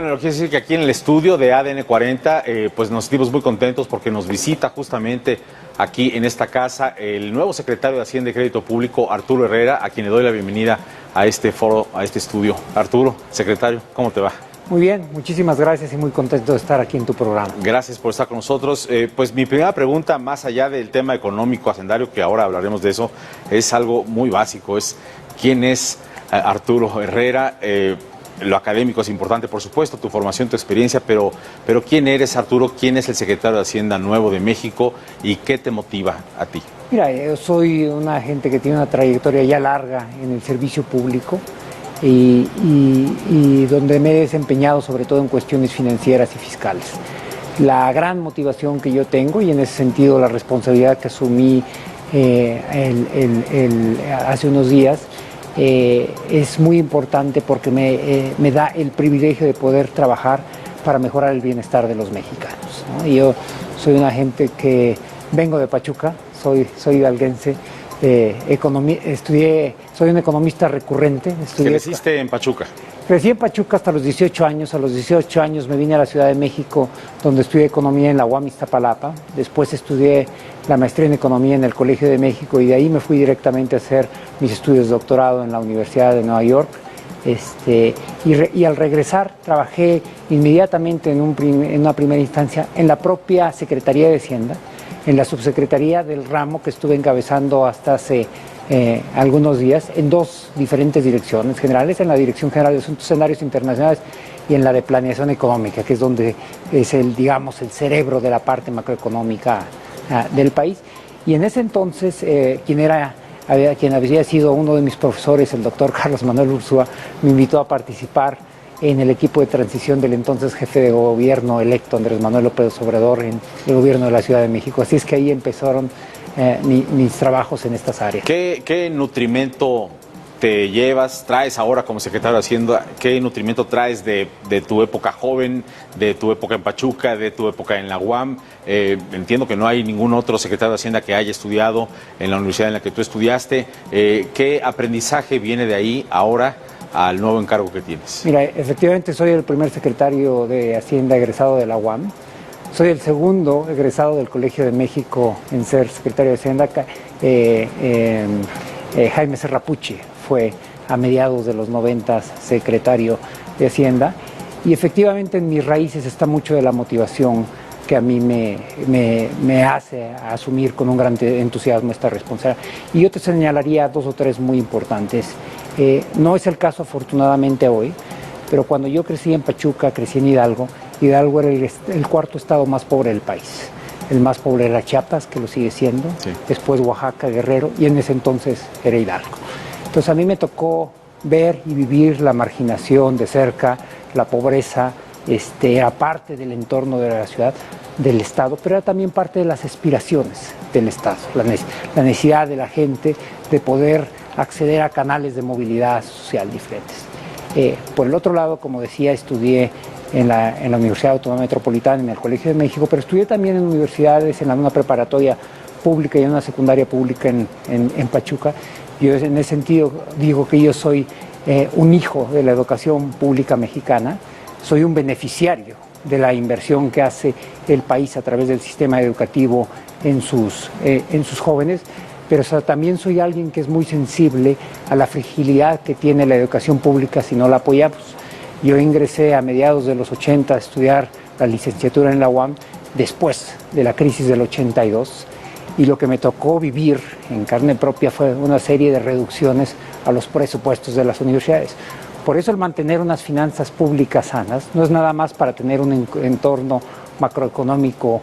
Bueno, quiero decir que aquí en el estudio de ADN 40, pues nos sentimos muy contentos porque nos visita justamente aquí en esta casa el nuevo secretario de Hacienda y Crédito Público, Arturo Herrera, a quien le doy la bienvenida a este foro, a este estudio. Arturo, secretario, ¿cómo te va? Muy bien, muchísimas gracias y muy contento de estar aquí en tu programa. Gracias por estar con nosotros. Pues mi primera pregunta, más allá del tema económico hacendario, que ahora hablaremos de eso, es algo muy básico, es ¿quién es Arturo Herrera? Lo académico es importante, por supuesto, tu formación, tu experiencia, pero ¿quién eres, Arturo? ¿Quién es el secretario de Hacienda nuevo de México y qué te motiva a ti? Mira, yo soy una gente que tiene una trayectoria ya larga en el servicio público y donde me he desempeñado sobre todo en cuestiones financieras y fiscales. La gran motivación que yo tengo, y en ese sentido la responsabilidad que asumí hace unos días, es muy importante porque me da el privilegio de poder trabajar para mejorar el bienestar de los mexicanos, ¿no? Yo soy una gente que vengo de Pachuca, soy hidalguense, soy un economista recurrente. ¿Creciste en Pachuca? Crecí en Pachuca hasta los 18 años. A los 18 años me vine a la Ciudad de México, donde estudié economía en la UAM Iztapalapa. Después estudié la maestría en economía en el Colegio de México y de ahí me fui directamente a hacer mis estudios de doctorado en la Universidad de Nueva York. Y al regresar trabajé inmediatamente en una primera instancia en la propia Secretaría de Hacienda, en la subsecretaría del ramo que estuve encabezando hasta hace algunos días, en dos diferentes direcciones generales, en la Dirección General de Asuntos Hacendados Internacionales y en la de Planeación Económica, que es donde es el cerebro de la parte macroeconómica del país. Y en ese entonces, quien había sido uno de mis profesores, el doctor Carlos Manuel Ursúa, me invitó a participar en el equipo de transición del entonces jefe de gobierno electo, Andrés Manuel López Obrador, en el gobierno de la Ciudad de México. Así es que ahí empezaron mis trabajos en estas áreas. ¿Qué nutrimento te traes ahora como secretario de Hacienda? ¿Qué nutrimento traes de tu época joven, de tu época en Pachuca, de tu época en la UAM? Entiendo que no hay ningún otro secretario de Hacienda que haya estudiado en la universidad en la que tú estudiaste. ¿Qué aprendizaje viene de ahí ahora al nuevo encargo que tienes? Mira, efectivamente soy el primer secretario de Hacienda egresado de la UAM. Soy el segundo egresado del Colegio de México en ser secretario de Hacienda. Jaime Serrapucci fue a mediados de los 90 secretario de Hacienda. Y efectivamente en mis raíces está mucho de la motivación que a mí me hace asumir con un gran entusiasmo esta responsabilidad. Y yo te señalaría dos o tres muy importantes. No es el caso afortunadamente hoy, pero cuando yo crecí en Pachuca, crecí en Hidalgo. Hidalgo era el cuarto estado más pobre del país. El más pobre era Chiapas, que lo sigue siendo, sí. Después Oaxaca, Guerrero, y en ese entonces era Hidalgo. Entonces a mí me tocó ver y vivir la marginación de cerca, la pobreza, era parte del entorno de la ciudad, del Estado, pero era también parte de las aspiraciones del Estado, la necesidad de la gente de poder acceder a canales de movilidad social diferentes. Por el otro lado, como decía, estudié en la Universidad Autónoma Metropolitana, en el Colegio de México, pero estudié también en universidades, en una preparatoria pública y en una secundaria pública en Pachuca. Yo en ese sentido digo que yo soy un hijo de la educación pública mexicana, soy un beneficiario de la inversión que hace el país a través del sistema educativo en sus jóvenes, pero también soy alguien que es muy sensible a la fragilidad que tiene la educación pública si no la apoyamos. Yo ingresé a mediados de los 80 a estudiar la licenciatura en la UAM después de la crisis del 82 y lo que me tocó vivir en carne propia fue una serie de reducciones a los presupuestos de las universidades. Por eso el mantener unas finanzas públicas sanas no es nada más para tener un entorno macroeconómico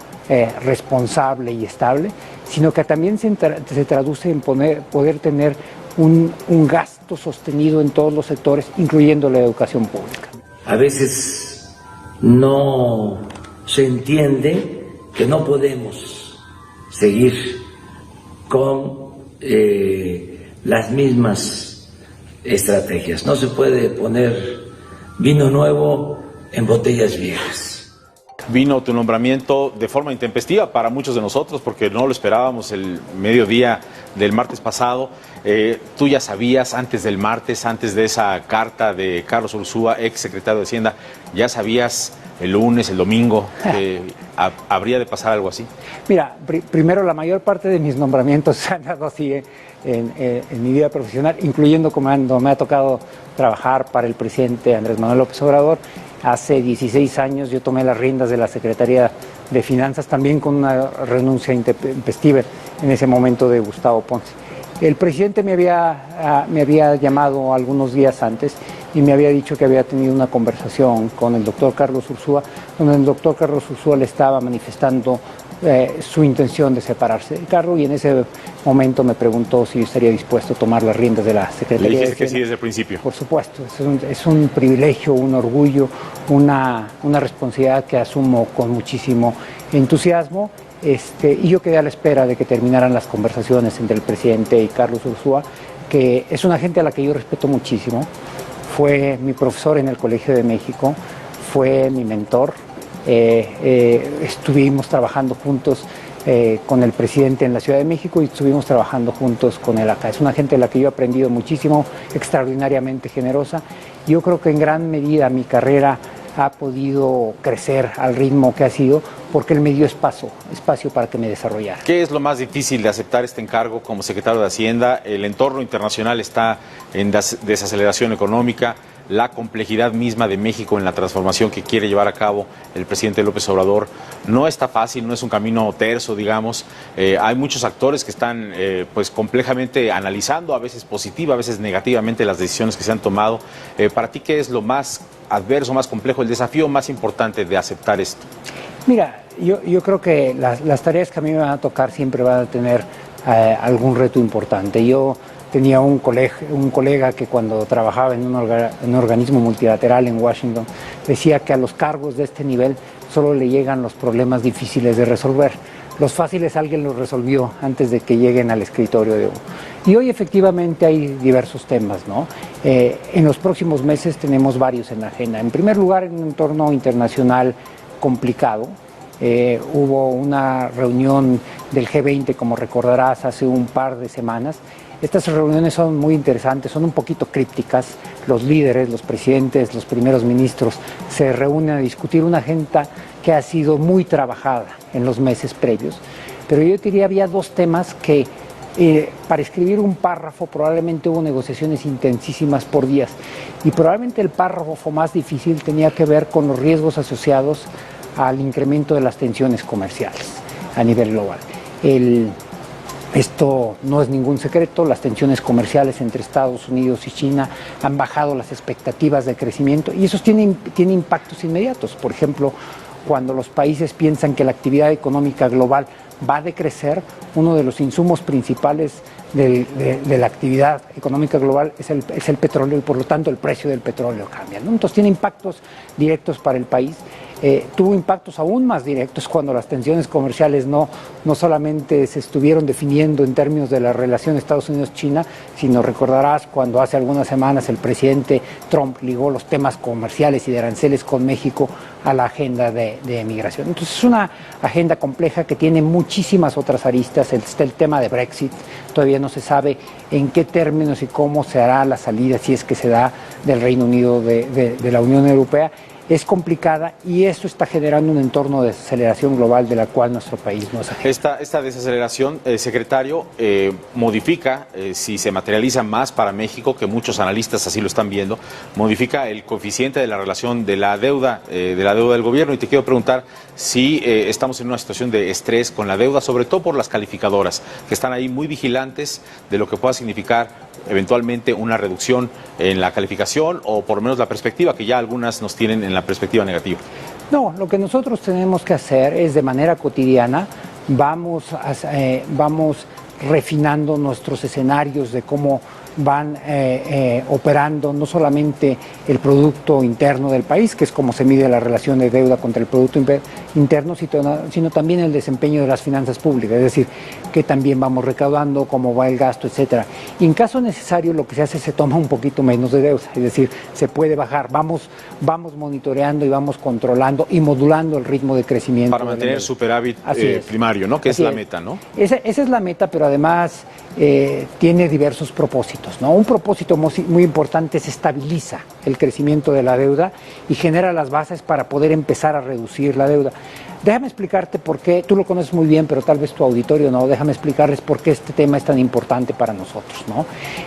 responsable y estable, sino que también se traduce en poder tener un gasto sostenido en todos los sectores, incluyendo la educación pública. A veces no se entiende que no podemos seguir con las mismas estrategias. No se puede poner vino nuevo en botellas viejas. Vino tu nombramiento de forma intempestiva para muchos de nosotros, porque no lo esperábamos el mediodía del martes pasado. Tú ya sabías antes del martes, antes de esa carta de Carlos Ursúa, ex secretario de Hacienda, ya sabías el lunes, el domingo, que habría de pasar algo así. Mira, primero, la mayor parte de mis nombramientos se han dado así en mi vida profesional, incluyendo cuando me ha tocado trabajar para el presidente Andrés Manuel López Obrador. Hace 16 años yo tomé las riendas de la Secretaría de Finanzas, también con una renuncia intempestiva en ese momento de Gustavo Ponce. El presidente me había llamado algunos días antes y me había dicho que había tenido una conversación con el doctor Carlos Ursúa, donde el doctor Carlos Ursúa le estaba manifestando su intención de separarse del cargo, y en ese momento me preguntó si yo estaría dispuesto a tomar las riendas de la Secretaría. Le dijiste que sí desde el principio. Por supuesto, es un privilegio, un orgullo, una responsabilidad que asumo con muchísimo entusiasmo. Y yo quedé a la espera de que terminaran las conversaciones entre el presidente y Carlos Ursúa, que es una gente a la que yo respeto muchísimo. Fue mi profesor en el Colegio de México, fue mi mentor. Estuvimos trabajando juntos con el presidente en la Ciudad de México y estuvimos trabajando juntos con él acá. Es una gente de la que yo he aprendido muchísimo, extraordinariamente generosa. Yo creo que en gran medida mi carrera ha podido crecer al ritmo que ha sido porque él me dio espacio para que me desarrollara. ¿Qué es lo más difícil de aceptar este encargo como secretario de Hacienda? El entorno internacional está en desaceleración económica, la complejidad misma de México en la transformación que quiere llevar a cabo el presidente López Obrador no está fácil, no es un camino terso, digamos. Hay muchos actores que están pues complejamente analizando, a veces positiva, a veces negativamente, las decisiones que se han tomado. Para ti, ¿qué es lo más adverso, más complejo, el desafío más importante de aceptar esto? Mira, yo creo que las tareas que a mí me van a tocar siempre van a tener algún reto importante. Yo tenía un colega que cuando trabajaba en un organismo multilateral en Washington decía que a los cargos de este nivel solo le llegan los problemas difíciles de resolver. Los fáciles alguien los resolvió antes de que lleguen al escritorio de uno. Y hoy efectivamente hay diversos temas, ¿no? En los próximos meses tenemos varios en la agenda. En primer lugar, en un entorno internacional complicado. Hubo una reunión del G20, como recordarás, hace un par de semanas. Estas reuniones son muy interesantes, son un poquito crípticas. Los líderes, los presidentes, los primeros ministros se reúnen a discutir una agenda que ha sido muy trabajada en los meses previos. Pero yo diría había dos temas que para escribir un párrafo probablemente hubo negociaciones intensísimas por días. Y probablemente el párrafo más difícil tenía que ver con los riesgos asociados al incremento de las tensiones comerciales a nivel global. Esto no es ningún secreto, las tensiones comerciales entre Estados Unidos y China han bajado las expectativas de crecimiento y eso tiene impactos inmediatos. Por ejemplo, cuando los países piensan que la actividad económica global va a decrecer, uno de los insumos principales de la actividad económica global es el petróleo y por lo tanto el precio del petróleo cambia, ¿no? Entonces tiene impactos directos para el país. Tuvo impactos aún más directos cuando las tensiones comerciales no solamente se estuvieron definiendo en términos de la relación Estados Unidos-China, sino recordarás cuando hace algunas semanas el presidente Trump ligó los temas comerciales y de aranceles con México a la agenda de migración. Entonces es una agenda compleja que tiene muchísimas otras aristas. Está el tema de Brexit, todavía no se sabe en qué términos y cómo se hará la salida, si es que se da, del Reino Unido de la Unión Europea. Es complicada y eso está generando un entorno de desaceleración global de la cual nuestro país no es ajeno. Esta desaceleración, secretario, modifica, si se materializa más para México, que muchos analistas así lo están viendo, modifica el coeficiente de la relación de la deuda del gobierno. Y te quiero preguntar si estamos en una situación de estrés con la deuda, sobre todo por las calificadoras, que están ahí muy vigilantes de lo que pueda significar eventualmente una reducción en la calificación o por lo menos la perspectiva, que ya algunas nos tienen en la perspectiva negativa. No, lo que nosotros tenemos que hacer es de manera cotidiana, vamos refinando nuestros escenarios de cómo van operando no solamente el Producto Interno del país, que es como se mide la relación de deuda contra el Producto Interno, sino también el desempeño de las finanzas públicas, es decir, que también vamos recaudando, cómo va el gasto, etcétera. Y en caso necesario, lo que se hace, se toma un poquito menos de deuda, es decir, se puede bajar, vamos monitoreando y vamos controlando y modulando el ritmo de crecimiento. Para mantener superávit primario, ¿no? Que es la meta, ¿no? Esa es la meta, pero además tiene diversos propósitos, ¿no? Un propósito muy importante es estabiliza el crecimiento de la deuda y genera las bases para poder empezar a reducir la deuda. Déjame explicarte por qué, tú lo conoces muy bien, pero tal vez tu auditorio no, déjame explicarles por qué este tema es tan importante para nosotros, ¿no?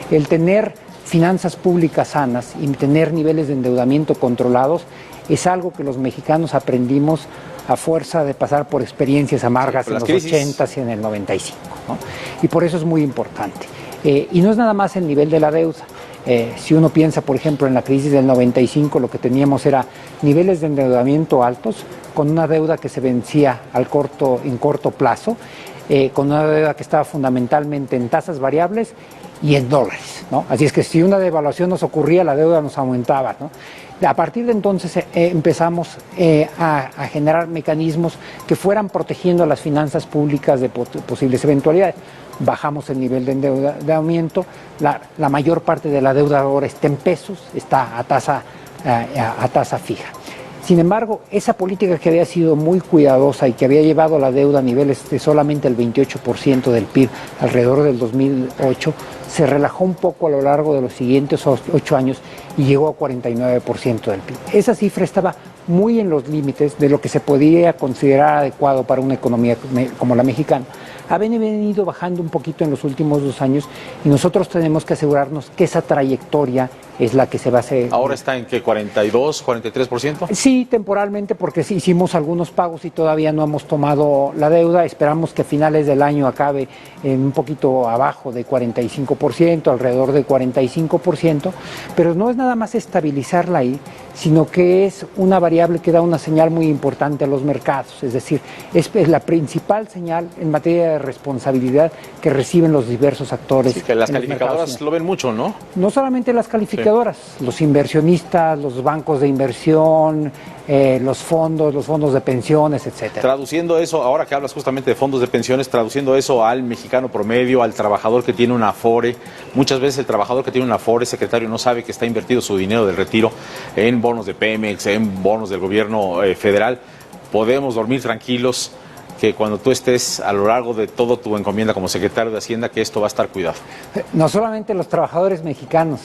El tener finanzas públicas sanas y tener niveles de endeudamiento controlados es algo que los mexicanos aprendimos a fuerza de pasar por experiencias amargas en los 80s y en el 95, ¿no? Y por eso es muy importante. Y no es nada más el nivel de la deuda. Si uno piensa, por ejemplo, en la crisis del 95, lo que teníamos era niveles de endeudamiento altos, con una deuda que se vencía en corto plazo, con una deuda que estaba fundamentalmente en tasas variables y en dólares, ¿no? Así es que si una devaluación nos ocurría, la deuda nos aumentaba, ¿no? A partir de entonces empezamos a generar mecanismos que fueran protegiendo a las finanzas públicas de posibles eventualidades. Bajamos el nivel de endeudamiento, la mayor parte de la deuda ahora está en pesos, está a tasa fija. Sin embargo, esa política que había sido muy cuidadosa y que había llevado la deuda a niveles de solamente el 28% del PIB alrededor del 2008, se relajó un poco a lo largo de los siguientes 8 años y llegó a 49% del PIB. Esa cifra estaba muy en los límites de lo que se podía considerar adecuado para una economía como la mexicana. Ha venido bajando un poquito en los últimos 2 años y nosotros tenemos que asegurarnos que esa trayectoria es la que se va a hacer. ¿Ahora está en qué, 42, 43%? Sí, temporalmente, porque sí hicimos algunos pagos y todavía no hemos tomado la deuda. Esperamos que a finales del año acabe en un poquito abajo de 45%, alrededor de 45%, pero no es nada más estabilizarla ahí, sino que es una variable que da una señal muy importante a los mercados. Es decir, es la principal señal en materia de responsabilidad que reciben los diversos actores. Sí, que las calificadoras lo ven mucho, ¿no? No solamente las calificadoras, los inversionistas, los bancos de inversión, los fondos de pensiones, etcétera. Traduciendo eso, ahora que hablas justamente de fondos de pensiones, traduciendo eso al mexicano promedio, al trabajador que tiene una Afore, muchas veces el trabajador que tiene una Afore, secretario, no sabe que está invertido su dinero del retiro en bonos de Pemex, en bonos del gobierno federal. Podemos dormir tranquilos que cuando tú estés a lo largo de todo tu encomienda como secretario de Hacienda, que esto va a estar cuidado. No solamente los trabajadores mexicanos,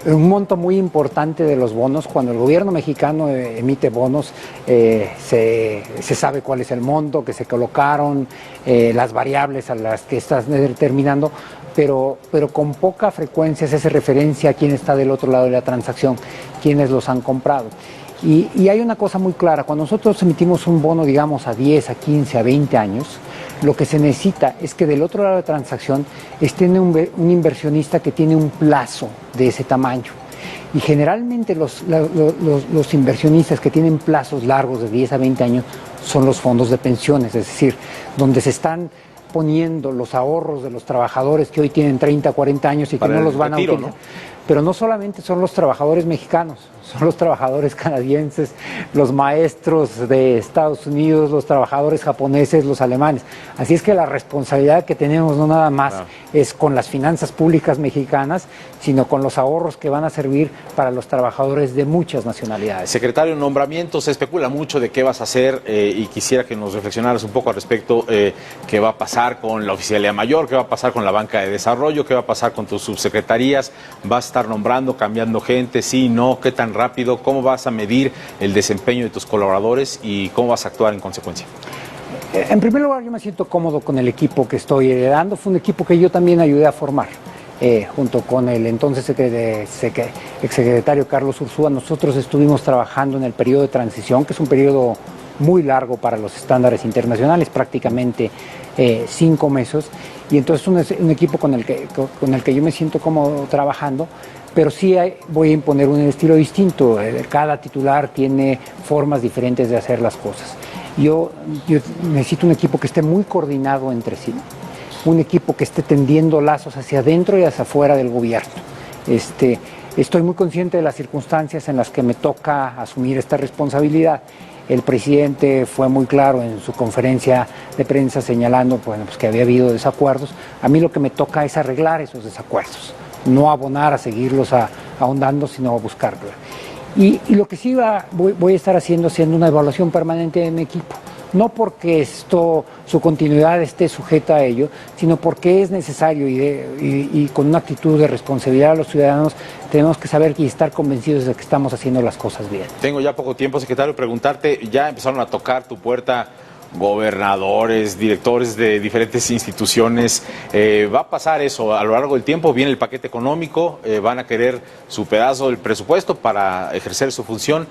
un monto muy importante de los bonos, cuando el gobierno mexicano emite bonos, se sabe cuál es el monto que se colocaron, las variables a las que estás determinando, pero con poca frecuencia se hace referencia a quién está del otro lado de la transacción, quiénes los han comprado. Y hay una cosa muy clara, cuando nosotros emitimos un bono, digamos, a 10, a 15, a 20 años, lo que se necesita es que del otro lado de la transacción esté un inversionista que tiene un plazo de ese tamaño. Y generalmente los inversionistas que tienen plazos largos de 10 a 20 años son los fondos de pensiones, es decir, donde se están poniendo los ahorros de los trabajadores que hoy tienen 30, 40 años y que no los van a utilizar. ¿No? Pero no solamente son los trabajadores mexicanos, son los trabajadores canadienses, los maestros de Estados Unidos, los trabajadores japoneses, los alemanes. Así es que la responsabilidad que tenemos no nada más es con las finanzas públicas mexicanas, sino con los ahorros que van a servir para los trabajadores de muchas nacionalidades. Secretario, nombramiento, se especula mucho de qué vas a hacer y quisiera que nos reflexionaras un poco al respecto, qué va a pasar con la Oficialía Mayor, qué va a pasar con la banca de desarrollo, qué va a pasar con tus subsecretarías, vas a estar nombrando, cambiando gente, sí, no, qué tan rápido, cómo vas a medir el desempeño de tus colaboradores y cómo vas a actuar en consecuencia. En primer lugar, yo me siento cómodo con el equipo que estoy heredando. Fue un equipo que yo también ayudé a formar, junto con el entonces exsecretario Carlos Ursúa. Nosotros estuvimos trabajando en el periodo de transición, que es un periodo muy largo para los estándares internacionales, prácticamente 5 meses, y entonces un equipo con el que yo me siento cómodo trabajando, pero sí voy a imponer un estilo distinto. Cada titular tiene formas diferentes de hacer las cosas. Yo necesito un equipo que esté muy coordinado entre sí, un equipo que esté tendiendo lazos hacia adentro y hacia afuera del gobierno. Estoy muy consciente de las circunstancias en las que me toca asumir esta responsabilidad. El presidente fue muy claro en su conferencia de prensa señalando pues que había habido desacuerdos. A mí lo que me toca es arreglar esos desacuerdos, no abonar a seguirlos ahondando, sino a buscarlos. Y lo que sí voy a estar haciendo una evaluación permanente de mi equipo. No porque su continuidad esté sujeta a ello, sino porque es necesario y con una actitud de responsabilidad a los ciudadanos tenemos que saber y estar convencidos de que estamos haciendo las cosas bien. Tengo ya poco tiempo, secretario, preguntarte, ya empezaron a tocar tu puerta gobernadores, directores de diferentes instituciones. ¿Va a pasar eso a lo largo del tiempo? ¿Viene el paquete económico? ¿Van a querer su pedazo del presupuesto para ejercer su función?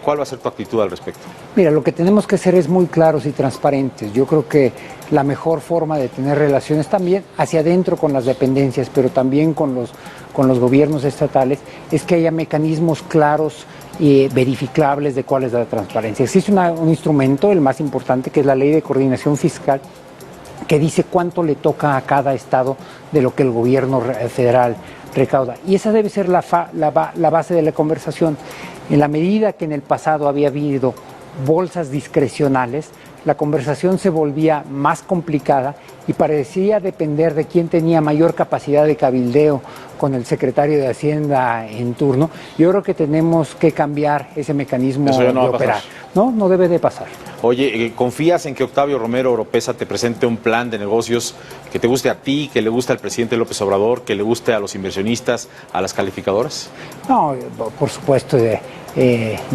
¿Cuál va a ser tu actitud al respecto? Mira, lo que tenemos que ser es muy claros y transparentes. Yo creo que la mejor forma de tener relaciones también hacia adentro con las dependencias, pero también con los gobiernos estatales, es que haya mecanismos claros y verificables de cuál es la transparencia. Existe un instrumento, el más importante, que es la Ley de Coordinación Fiscal, que dice cuánto le toca a cada estado de lo que el gobierno federal recauda. Y esa debe ser la base de la conversación. En la medida que en el pasado había habido bolsas discrecionales, la conversación se volvía más complicada y parecía depender de quién tenía mayor capacidad de cabildeo con el secretario de Hacienda en turno. Yo creo que tenemos que cambiar ese mecanismo de operar. No debe de pasar. Oye, ¿confías en que Octavio Romero Oropeza te presente un plan de negocios que te guste a ti, que le guste al presidente López Obrador, que le guste a los inversionistas, a las calificadoras? No, por supuesto.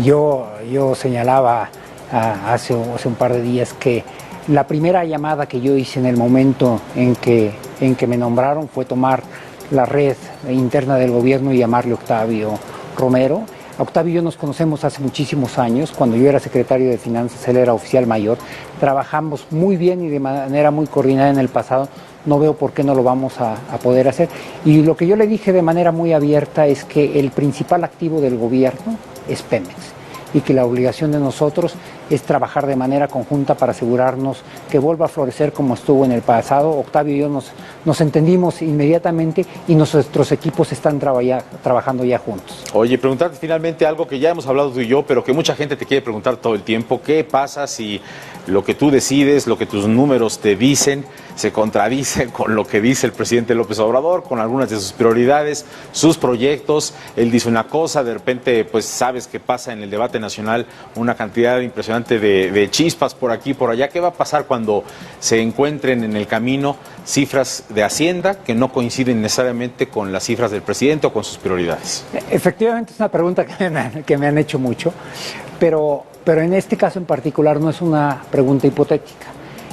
Yo señalaba hace un par de días que la primera llamada que yo hice en el momento en que me nombraron fue tomar la red interna del gobierno y llamarle Octavio Romero. Octavio y yo nos conocemos hace muchísimos años. Cuando yo era secretario de Finanzas, él era oficial mayor. Trabajamos muy bien y de manera muy coordinada en el pasado. No veo por qué no lo vamos a poder hacer. Y lo que yo le dije de manera muy abierta es que el principal activo del gobierno es Pemex y que la obligación de nosotros es trabajar de manera conjunta para asegurarnos que vuelva a florecer como estuvo en el pasado. Octavio y yo nos entendimos inmediatamente y nuestros equipos están trabajando ya juntos. Oye, preguntarte finalmente algo que ya hemos hablado tú y yo, pero que mucha gente te quiere preguntar todo el tiempo. ¿Qué pasa si lo que tú decides, lo que tus números te dicen, se contradice con lo que dice el presidente López Obrador, con algunas de sus prioridades, sus proyectos? Él dice una cosa, de repente pues sabes que pasa en el debate nacional una cantidad impresionante de chispas por aquí y por allá. ¿Qué va a pasar cuando se encuentren en el camino cifras de Hacienda que no coinciden necesariamente con las cifras del presidente o con sus prioridades? Efectivamente es una pregunta que me han hecho mucho, pero en este caso en particular no es una pregunta hipotética.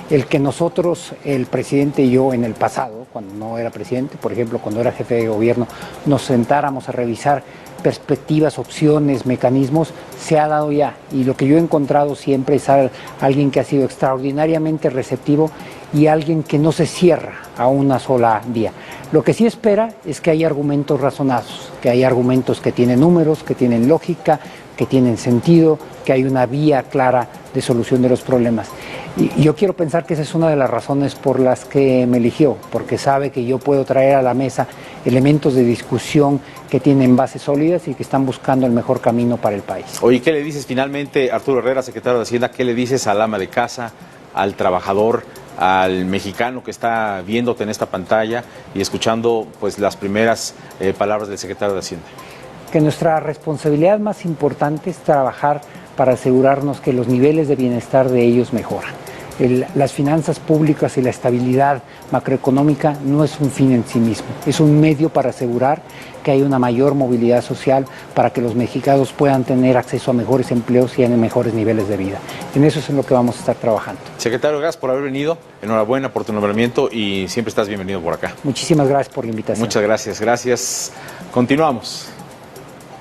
El que nosotros, el presidente y yo en el pasado, cuando no era presidente, por ejemplo, cuando era jefe de gobierno, nos sentáramos a revisar perspectivas, opciones, mecanismos, se ha dado ya. Y lo que yo he encontrado siempre es alguien que ha sido extraordinariamente receptivo y alguien que no se cierra a una sola vía. Lo que sí espera es que haya argumentos razonados, que haya argumentos que tienen números, que tienen lógica, que tienen sentido, que hay una vía clara de solución de los problemas. Y yo quiero pensar que esa es una de las razones por las que me eligió, porque sabe que yo puedo traer a la mesa elementos de discusión que tienen bases sólidas y que están buscando el mejor camino para el país. Oye, ¿qué le dices finalmente, Arturo Herrera, secretario de Hacienda, qué le dices al ama de casa, al trabajador, al mexicano que está viéndote en esta pantalla y escuchando pues las primeras palabras del secretario de Hacienda? Que nuestra responsabilidad más importante es trabajar para asegurarnos que los niveles de bienestar de ellos mejoran. Las finanzas públicas y la estabilidad macroeconómica no es un fin en sí mismo, es un medio para asegurar que hay una mayor movilidad social para que los mexicanos puedan tener acceso a mejores empleos y a mejores niveles de vida. En eso es en lo que vamos a estar trabajando. Secretario, gracias por haber venido, enhorabuena por tu nombramiento y siempre estás bienvenido por acá. Muchísimas gracias por la invitación. Muchas gracias, gracias. Continuamos.